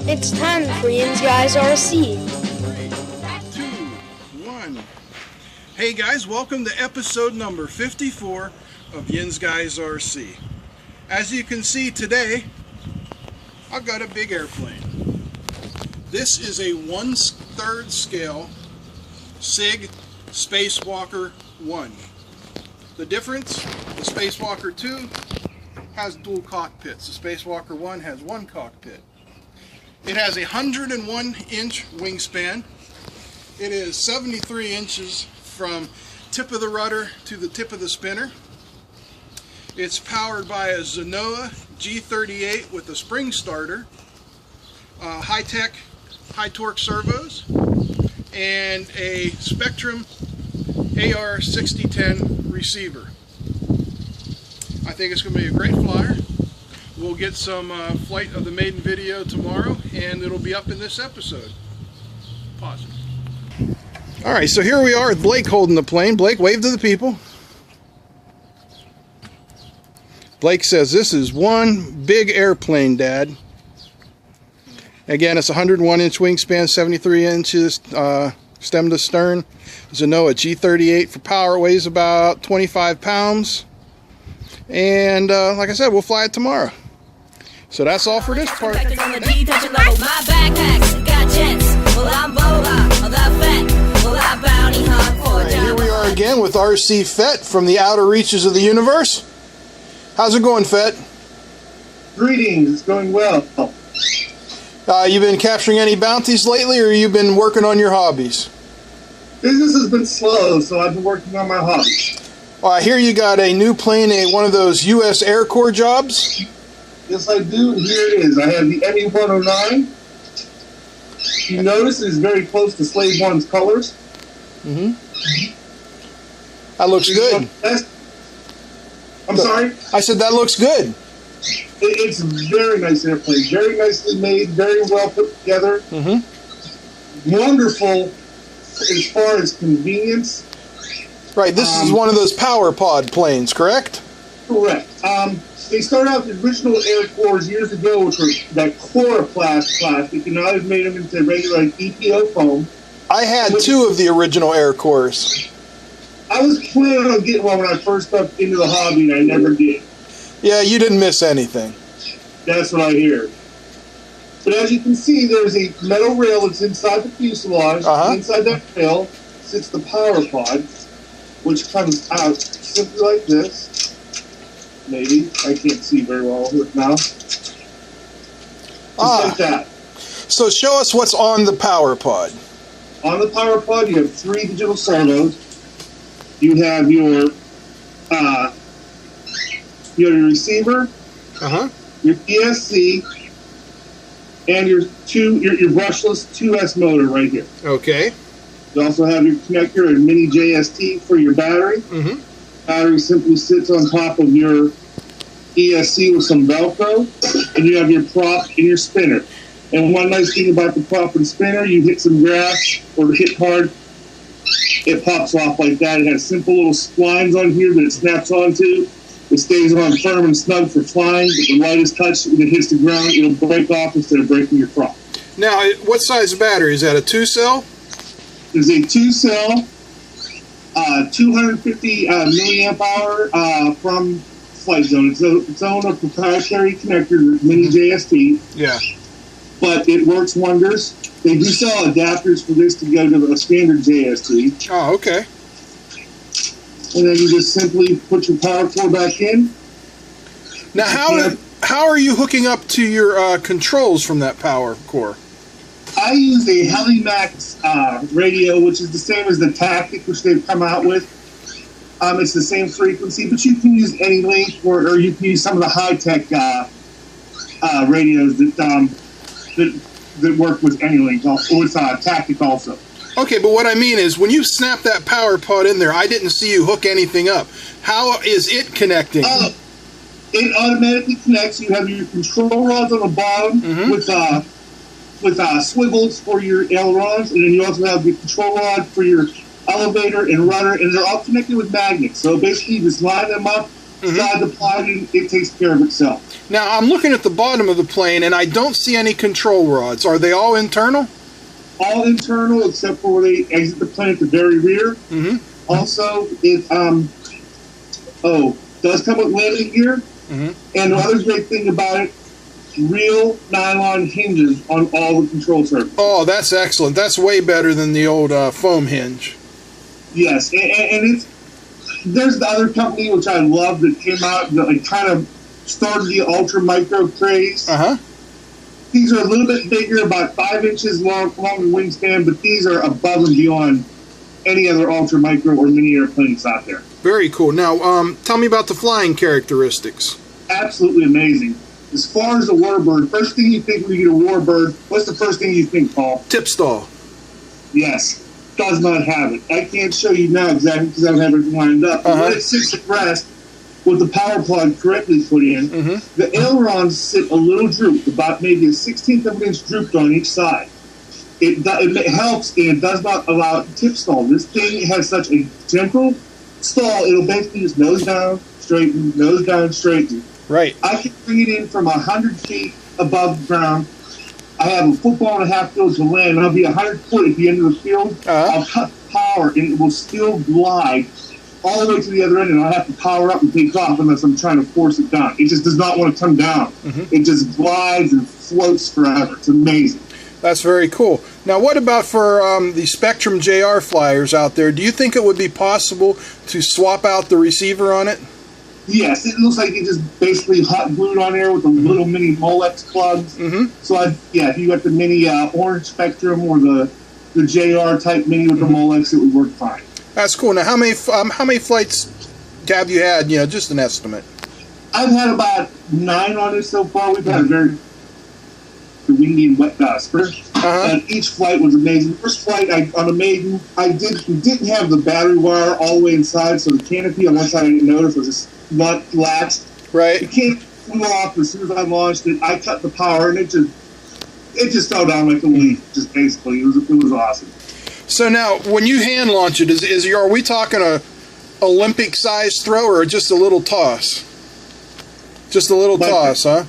It's time for Yinz Guys RC. 3, 2, 1. Hey guys, welcome to episode number 54 of Yinz Guys RC. As you can see today, I've got a big airplane. This is a 1/3 scale SIG Spacewalker 1. The difference, the Spacewalker 2 has dual cockpits. The Spacewalker 1 has one cockpit. It has a 101-inch wingspan. It is 73 inches from tip of the rudder to the tip of the spinner. It's powered by a Zenoa G38 with a spring starter, high-tech, high-torque servos, and a Spectrum AR6010 receiver. I think it's going to be a great flyer. We'll get some flight of the maiden video tomorrow, and it'll be up in this episode. Pause it. All right, so here we are with Blake holding the plane. Blake, wave to the people. Blake says, "This is one big airplane, Dad." Again, it's 101-inch wingspan, 73 inches stem to stern. Zenoa G38 for power. It weighs about 25 pounds. And like I said, we'll fly it tomorrow. So that's all for this part. Here we are again with RC Fett from the outer reaches of the universe. How's it going, Fett? Greetings, it's going well. You been capturing any bounties lately, or you been working on your hobbies? Business has been slow, so I've been working on my hobbies. Well, I hear you got a new plane, one of those U.S. Air Corps jobs? Yes, I do, and here it is. I have the ME-109. You notice it's very close to Slave One's colors. Mm-hmm. That looks good. I'm sorry? I said that looks good. It's a very nice airplane. Very nicely made, very well put together. Mm-hmm. Wonderful as far as convenience. Right, this is one of those power pod planes, correct? Correct. They started out the original Air Corps years ago, which was that chloroplast plastic, and now they've made them into regular EPO foam. I had two of the original Air Corps. I was planning on getting one when I first got into the hobby, and I never did. Yeah, you didn't miss anything. That's what I hear. But as you can see, there's a metal rail that's inside the fuselage. Inside that rail sits the power pod, which comes out simply like this. Maybe. I can't see very well with now. Just like that. So show us what's on the power pod. On the power pod, you have 3 digital servos. You have your receiver, your ESC, and your brushless 2S motor right here. Okay. You also have your connector and mini JST for your battery. Mm-hmm. Battery simply sits on top of your ESC with some Velcro, and you have your prop and your spinner. And one nice thing about the prop and spinner, you hit some grass or hit hard, it pops off like that. It has simple little splines on here that it snaps onto. It stays on firm and snug for flying, but the lightest touch, when it hits the ground, it'll break off instead of breaking your prop. Now, what size battery? Is that a 2-cell? There's a 2-cell, 250 milliamp hour from Flight Zone. It's its own proprietary connector with mini JST. Yeah. But it works wonders. They do sell adapters for this to go to a standard JST. Oh, okay. And then you just simply put your power cord back in. Now, how are you hooking up to your controls from that power core? I use a Helimax radio, which is the same as the Tactic, which they've come out with. It's the same frequency, but you can use any link, or you can use some of the high-tech radios that work with any link, or with Tactic also. Okay, but what I mean is, when you snap that power pod in there, I didn't see you hook anything up. How is it connecting? It automatically connects. You have your control rods on the bottom with swivels for your ailerons, and then you also have the control rod for your elevator and rudder, and they're all connected with magnets. So basically, you just line them up, Sides applied, and it takes care of itself. Now, I'm looking at the bottom of the plane, and I don't see any control rods. Are they all internal? All internal, except for where they exit the plane at the very rear. Also, it does come with landing gear. And the other great thing about it, real nylon hinges on all the control surfaces. Oh, that's excellent. That's way better than the old foam hinge. Yes, and there's the other company which I love that came out that like kind of started the ultra micro craze. These are a little bit bigger, about 5 inches longer wingspan, but these are above and beyond any other ultra micro or mini airplanes out there. Very cool. Now, tell me about the flying characteristics. Absolutely amazing. As far as the warbird, first thing you think when you get a warbird, what's the first thing you think, Paul? Tip stall. Yes. Does not have it. I can't show you now exactly because I don't have everything lined up. But when it sits at rest with the power plug correctly put in, the ailerons sit a little drooped, about maybe a 1/16 of an inch drooped on each side. It helps, and it does not allow it to tip stall. This thing has such a gentle stall, it'll basically just nose down, straighten, nose down, straighten. Right. I can bring it in from 100 feet above the ground. I have a football and a half field to land, and I'll be 100 foot at the end of the field. I'll cut power, and it will still glide all the way to the other end, and I'll have to power up and take off unless I'm trying to force it down. It just does not want to come down. It just glides and floats forever. It's amazing. That's very cool. Now, what about for the Spectrum JR flyers out there? Do you think it would be possible to swap out the receiver on it? Yes, it looks like it just basically hot glued on there with the little mini Molex plugs. So, if you got the mini orange Spectrum or the JR type mini with the Molex, it would work fine. That's cool. Now, how many flights have you had? You know, just an estimate. I've had about 9 on it so far. We've had a very windy and wet spring, and each flight was amazing. First flight on the maiden, didn't have the battery wire all the way inside, so the canopy on one side I didn't notice was just not latched. Right. The canopy flew off as soon as I launched it. I cut the power, and it just fell down like a leaf. Just basically, it was awesome. So now, when you hand launch it, are we talking a Olympic size throw or just a little toss? Just a little toss, huh?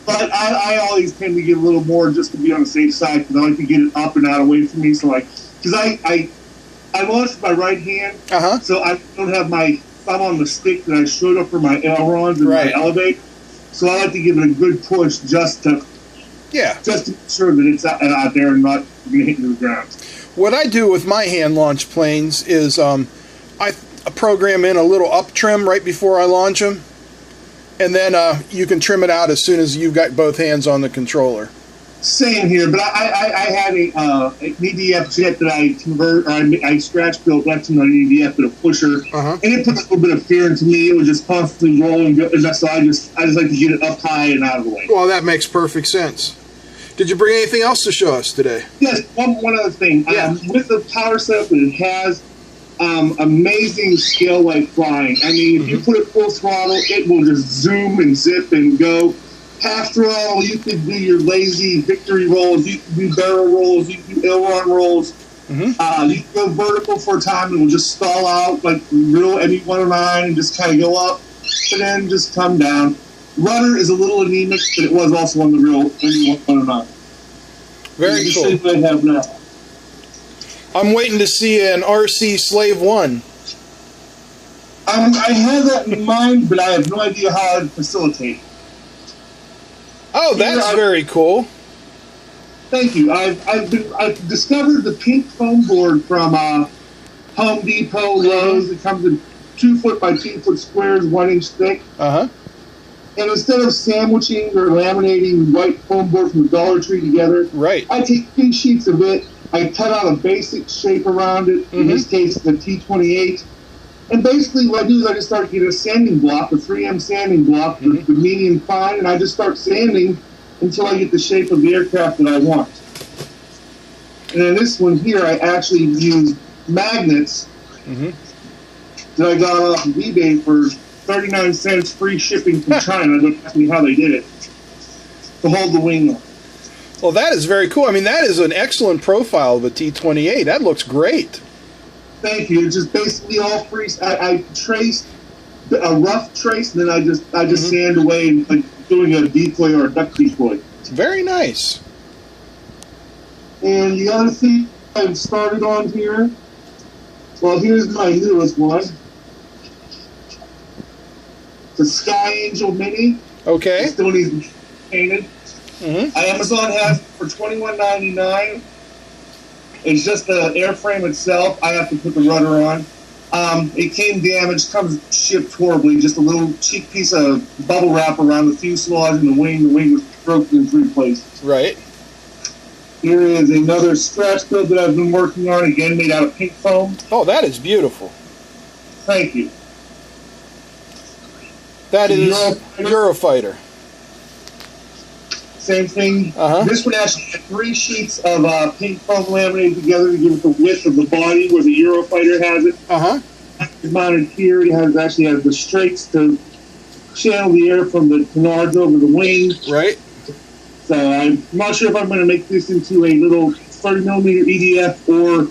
But I always tend to get a little more just to be on the safe side because I like to get it up and out away from me. So because I launched with my right hand, so I don't have my thumb on the stick that I showed up for my ailerons and my elevate. So I like to give it a good push just to make sure that it's out there and not going to hit into the ground. What I do with my hand launch planes is I program in a little up trim right before I launch them. And then you can trim it out as soon as you've got both hands on the controller. Same here, but I had an EDF jet that I scratch built that's not an EDF but a pusher, and it put a little bit of fear into me. It was just constantly rolling, so I just like to get it up high and out of the way. Well, that makes perfect sense. Did you bring anything else to show us today? Yes, one other thing. With the power setup that it has. Amazing scale-like flying. I mean, if you put it full throttle, it will just zoom and zip and go. Half throttle, you could do your lazy victory rolls, you can do barrel rolls, you can do aileron rolls. You can go vertical for a time and it will just stall out like real ME-109 and just kind of go up and then just come down. Rudder is a little anemic, but it was also on the real ME-109. Very cool. The same I have now. I'm waiting to see an RC Slave 1. I have that in mind, but I have no idea how to facilitate. Oh, that's very cool. Thank you. I've discovered the pink foam board from Home Depot, Lowe's. It comes in 2 foot by 2 foot squares, 1 inch thick. And instead of sandwiching or laminating white foam board from the Dollar Tree together, I take 3 sheets of it. I cut out a basic shape around it. In this case, it's a T28. And basically what I do is I just start getting a sanding block, a 3M sanding block, the medium fine, and I just start sanding until I get the shape of the aircraft that I want. And in this one here, I actually used magnets that I got off of eBay for 39 cents free shipping from China. Don't ask me how they did it. To hold the wing on. Well, that is very cool. I mean, that is an excellent profile of a T-28. That looks great. Thank you. It's just basically all free. I traced a rough trace, and then I just sand away, like doing a decoy or a duck decoy. Very nice. And the other thing I've started on here, well, here's my newest one. The Sky Angel Mini. Okay. It still needs to be painted. Amazon has it for $21.99. It's just the airframe itself. I have to put the rudder on. It came damaged, comes shipped horribly. Just a little cheap piece of bubble wrap around the fuselage and the wing. The wing was broken and replaced. Right. Here is another scratch build that I've been working on, again made out of pink foam. Oh, that is beautiful. Thank you. That is Eurofighter. Same thing. This one actually had 3 sheets of pink foam laminated together to give it the width of the body where the Eurofighter has it. It's mounted here. It actually has the strakes to channel the air from the canards over the wing. Right. So I'm not sure if I'm going to make this into a little 30mm EDF or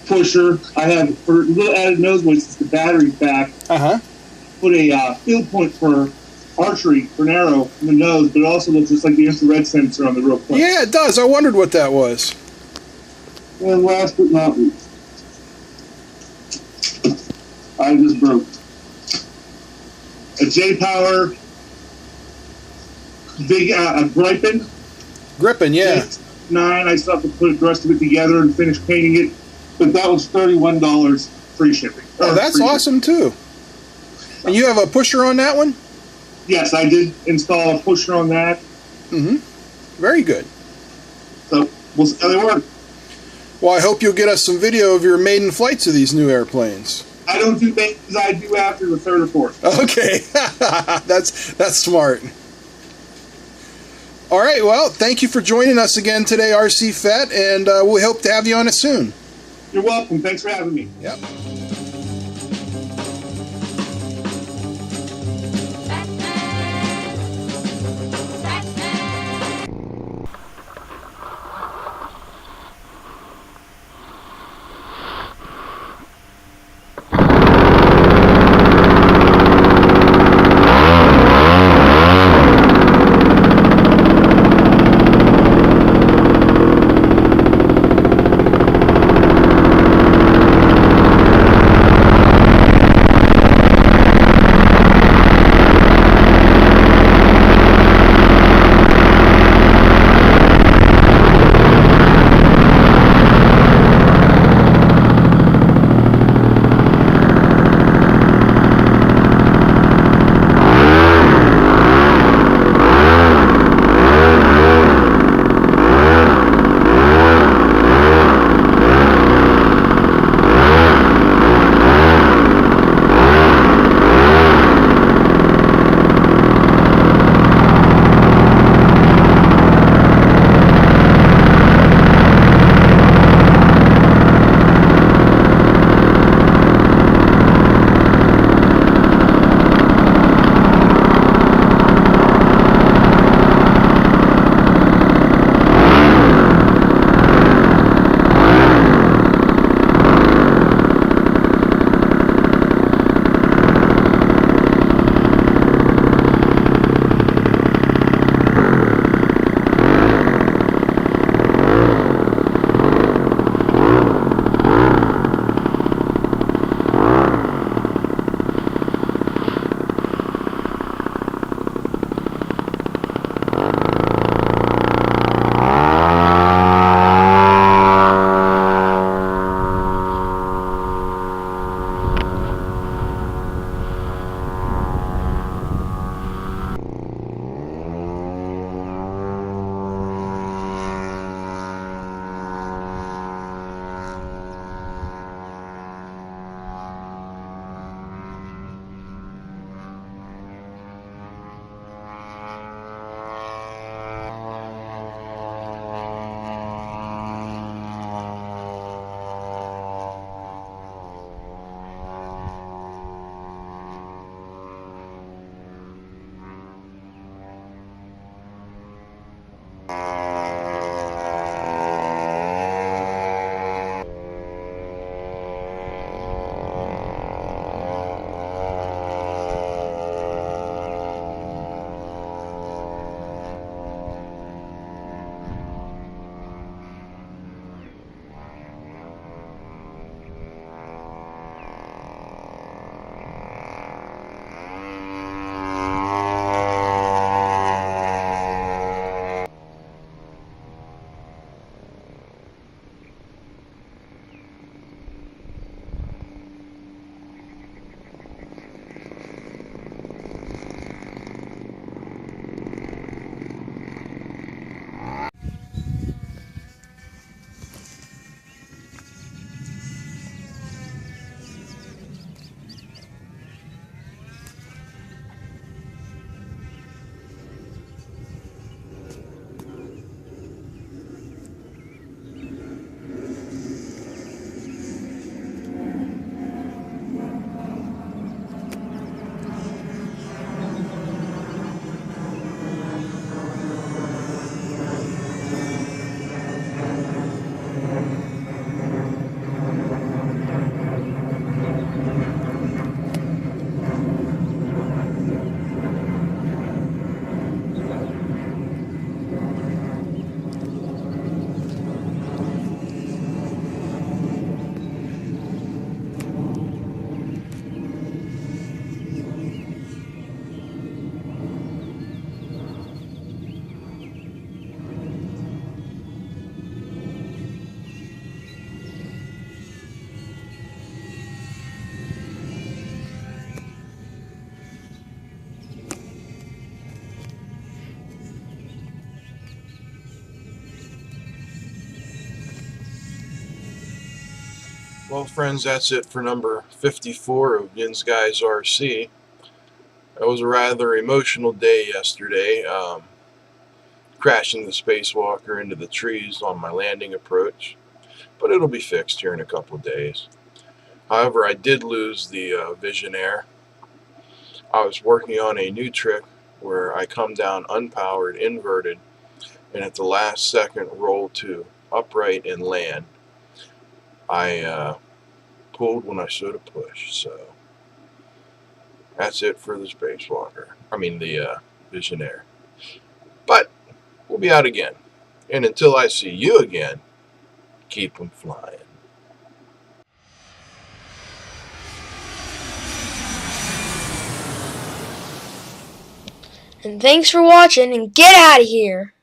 pusher. I have for a little added nose weight since the battery's back. Put a field point for archery for an arrow in the nose, but it also looks just like the infrared sensor on the real point. Yeah, it does. I wondered what that was. And last but not least, I just broke a J-Power big Gripen. Gripping, yeah. 9. I still have to put the rest of it together and finish painting it, but that was $31 free shipping. Oh, that's awesome too. And you have a pusher on that one? Yes, I did install a pusher on that. Very good. So we'll see how they work. Well, I hope you'll get us some video of your maiden flights of these new airplanes. I don't do maidens. I do after the 3rd or 4th. Okay, that's smart. All right, well, thank you for joining us again today, RC Fett, and we hope to have you on it soon. You're welcome. Thanks for having me. Yep. Well, friends, that's it for number 54 of Yinz Guys RC. It was a rather emotional day yesterday, crashing the spacewalker into the trees on my landing approach, but it'll be fixed here in a couple of days. However, I did lose the Visionaire. I was working on a new trick where I come down unpowered, inverted, and at the last second roll to upright and land. I pulled when I should have pushed, so that's it for the spacewalker. I mean the Visionaire. But we'll be out again, and until I see you again, keep 'em flying. And thanks for watching, and get out of here.